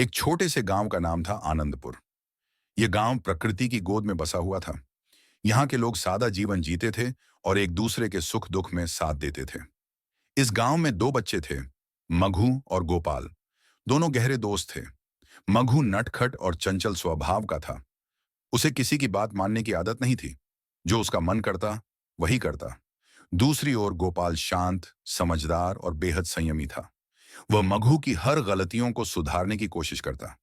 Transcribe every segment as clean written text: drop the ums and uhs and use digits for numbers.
एक छोटे से गांव का नाम था आनंदपुर। यह गांव प्रकृति की गोद में बसा हुआ था। यहाँ के लोग सादा जीवन जीते थे और एक दूसरे के सुख दुख में साथ देते थे। इस गांव में दो बच्चे थे, मघु और गोपाल। दोनों गहरे दोस्त थे। मघु नटखट और चंचल स्वभाव का था। उसे किसी की बात मानने की आदत नहीं थी। जो उसका मन करता वही करता। दूसरी ओर गोपाल शांत, समझदार और बेहद संयमी था। वह मघु की हर गलतियों को सुधारने की कोशिश करता।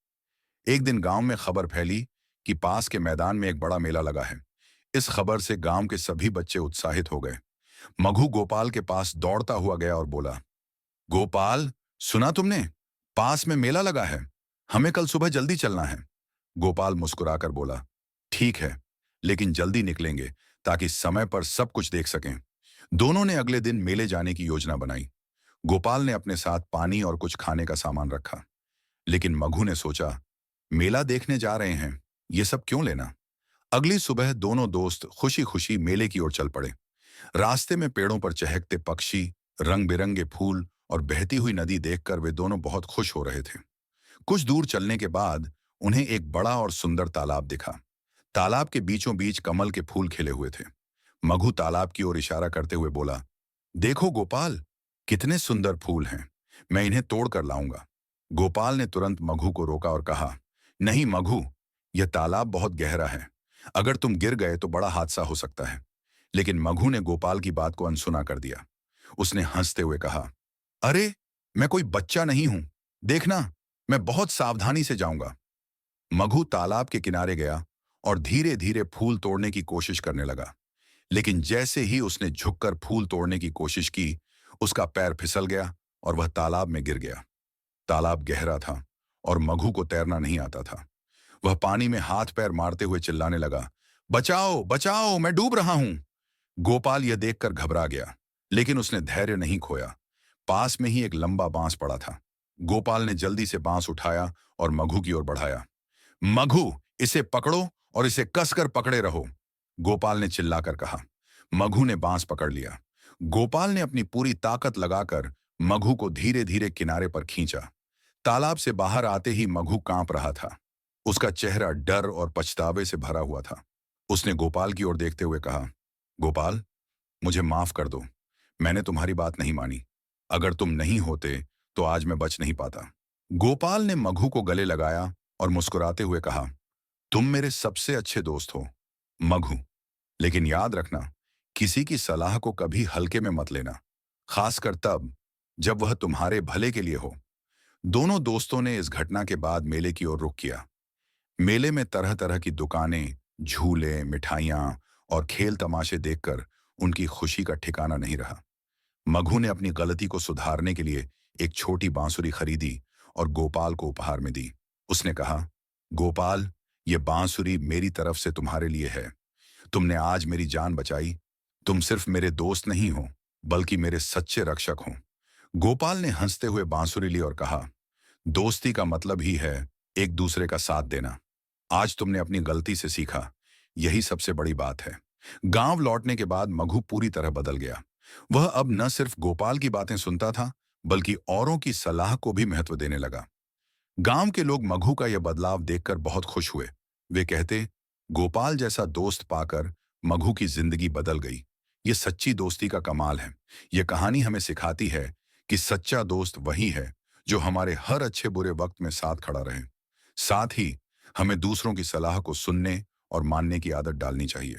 एक दिन गांव में खबर फैली कि पास के मैदान में एक बड़ा मेला लगा है। इस खबर से गांव के सभी बच्चे उत्साहित हो गए। मघु गोपाल के पास दौड़ता हुआ गया और बोला, गोपाल, सुना तुमने? पास में मेला लगा है। हमें कल सुबह जल्दी चलना है। गोपाल मुस्कुराकर बोला, ठीक है, लेकिन जल्दी निकलेंगे ताकि समय पर सब कुछ देख सकें। दोनों ने अगले दिन मेले जाने की योजना बनाई। गोपाल ने अपने साथ पानी और कुछ खाने का सामान रखा, लेकिन मघु ने सोचा, मेला देखने जा रहे हैं, ये सब क्यों लेना? अगली सुबह दोनों दोस्त खुशी खुशी मेले की ओर चल पड़े। रास्ते में पेड़ों पर चहकते पक्षी, रंग बिरंगे फूल और बहती हुई नदी देखकर वे दोनों बहुत खुश हो रहे थे। कुछ दूर चलने के बाद उन्हें एक बड़ा और सुंदर तालाब दिखा। तालाब के बीचों बीच कमल के फूल खिले हुए थे। मघु तालाब की ओर इशारा करते हुए बोला, देखो गोपाल, कितने सुंदर फूल हैं, मैं इन्हें तोड़ कर लाऊंगा। गोपाल ने तुरंत मघु को रोका और कहा, नहीं मघु, यह तालाब बहुत गहरा है। अगर तुम गिर गए तो बड़ा हादसा हो सकता है। लेकिन मघु ने गोपाल की बात को अनसुना कर दिया। उसने हंसते हुए कहा, अरे, मैं कोई बच्चा नहीं हूं। देखना, मैं बहुत सावधानी से जाऊंगा। मघु तालाब के किनारे गया और धीरे धीरे फूल तोड़ने की कोशिश करने लगा। लेकिन जैसे ही उसने झुककर फूल तोड़ने की कोशिश की, उसका पैर फिसल गया और वह तालाब में गिर गया। तालाब गहरा था और मघु को तैरना नहीं आता था। वह पानी में हाथ पैर मारते हुए चिल्लाने लगा, बचाओ बचाओ, मैं डूब रहा हूं। गोपाल यह देखकर घबरा गया, लेकिन उसने धैर्य नहीं खोया। पास में ही एक लंबा बांस पड़ा था। गोपाल ने जल्दी से बांस उठाया और मघु की ओर बढ़ाया। मघु, इसे पकड़ो और इसे कसकर पकड़े रहो, गोपाल ने चिल्लाकर कहा। मघु ने बांस पकड़ लिया। गोपाल ने अपनी पूरी ताकत लगाकर मघु को धीरे धीरे किनारे पर खींचा। तालाब से बाहर आते ही मघु कांप रहा था। उसका चेहरा डर और पछतावे से भरा हुआ था। उसने गोपाल की ओर देखते हुए कहा, गोपाल, मुझे माफ कर दो। मैंने तुम्हारी बात नहीं मानी। अगर तुम नहीं होते तो आज मैं बच नहीं पाता। गोपाल ने मघु को गले लगाया और मुस्कुराते हुए कहा, तुम मेरे सबसे अच्छे दोस्त हो मघु, लेकिन याद रखना, किसी की सलाह को कभी हल्के में मत लेना, खासकर तब जब वह तुम्हारे भले के लिए हो। दोनों दोस्तों ने इस घटना के बाद मेले की ओर रुख किया। मेले में तरह तरह की दुकानें, झूले, मिठाइयां और खेल तमाशे देखकर उनकी खुशी का ठिकाना नहीं रहा। मघु ने अपनी गलती को सुधारने के लिए एक छोटी बांसुरी खरीदी और गोपाल को उपहार में दी। उसने कहा, गोपाल, ये बांसुरी मेरी तरफ से तुम्हारे लिए है। तुमने आज मेरी जान बचाई। तुम सिर्फ मेरे दोस्त नहीं हो, बल्कि मेरे सच्चे रक्षक हो। गोपाल ने हंसते हुए बांसुरी ली और कहा, दोस्ती का मतलब ही है एक दूसरे का साथ देना। आज तुमने अपनी गलती से सीखा, यही सबसे बड़ी बात है। गांव लौटने के बाद मघु पूरी तरह बदल गया। वह अब न सिर्फ गोपाल की बातें सुनता था, बल्कि औरों की सलाह को भी महत्व देने लगा। गांव के लोग मघु का यह बदलाव देखकर बहुत खुश हुए। वे कहते, गोपाल जैसा दोस्त पाकर मघु की जिंदगी बदल गई। ये सच्ची दोस्ती का कमाल है। यह कहानी हमें सिखाती है कि सच्चा दोस्त वही है जो हमारे हर अच्छे बुरे वक्त में साथ खड़ा रहे। साथ ही हमें दूसरों की सलाह को सुनने और मानने की आदत डालनी चाहिए।